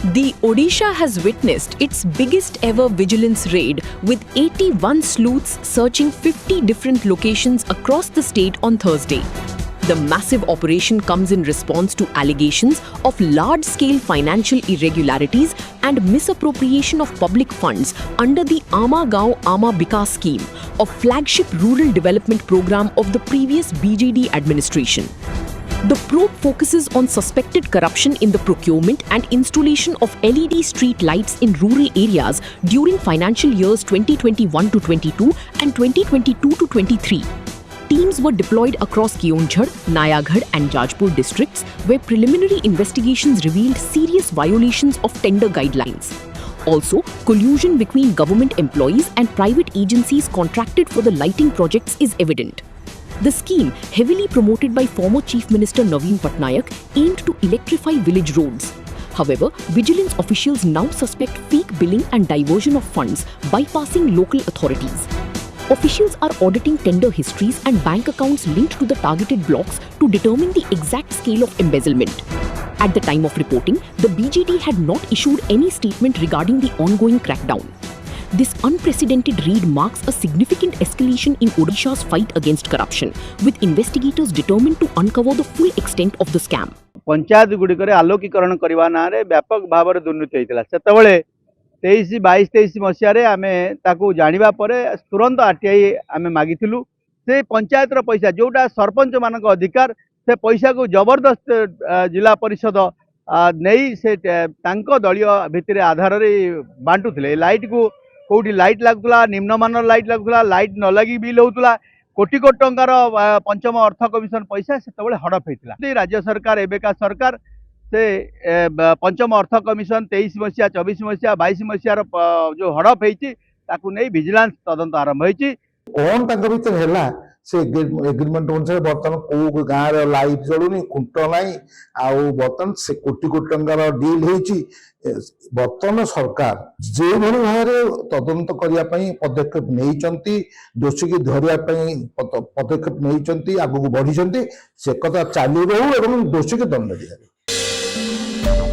The Odisha has witnessed its biggest ever vigilance raid, with 81 sleuths searching 50 different locations across the state on Thursday. The massive operation comes in response to allegations of large-scale financial irregularities and misappropriation of public funds under the Ama Gaon Ama Bikas scheme, a flagship rural development program of the previous BJD administration. The probe focuses on suspected corruption in the procurement and installation of LED street lights in rural areas during financial years 2021 to 22 and 2022 to 23. Teams were deployed across Keonjhar, Nayagarh and Jajpur districts, where preliminary investigations revealed serious violations of tender guidelines. Also, collusion between government employees and private agencies contracted for the lighting projects is evident. The scheme, heavily promoted by former Chief Minister Naveen Patnaik, aimed to electrify village roads. However, vigilance officials now suspect fake billing and diversion of funds, bypassing local authorities. Officials are auditing tender histories and bank accounts linked to the targeted blocks to determine the exact scale of embezzlement. At the time of reporting, the BJD had not issued any statement regarding the ongoing crackdown. This unprecedented raid marks a significant escalation in Odisha's fight against corruption, with investigators determined to uncover the full extent of the scam. Panchayat गुड़िक आलोकीकरण करने ना व्यापक भाव में दुर्नीति होता से 22-23 मसीह आम जाना तुरंत आरटीआई आम मागिलु से पंचायत पैसा जोटा सरपंच मान अधिकार से पैसा को जबरदस्त जिला परिषद नहीं से दलीय भित्तिर आधार बांटुले लाइट को कौटी लाइट लगुला निम्नमान लाइट लगुला लाइट न लगी बिल होता कोटी कोटी टंकार पंचम अर्थ कमिशन पैसा से हड़प होता राज्य सरकार एवेका सरकार से पंचम अर्थ कमिशन 23 मसीहा 24 मसीहा 22 मसीहार जो हड़प होती विजिलेंस तदंत आरंभ होती कौन भर है से एग्रीमेंट अनुसार बर्तमान कौ गाँव लाइट जलुनी खुंट ना बर्तमान से कोटी कोटी टंकार डील होती बर्तमान सरकार जो भाव तदंत करने पदक्षेप नहीं दोषी की धरने पदक्षेप नहीं आगू बढ़ी से कथा चलू दोषी की दंड दिया।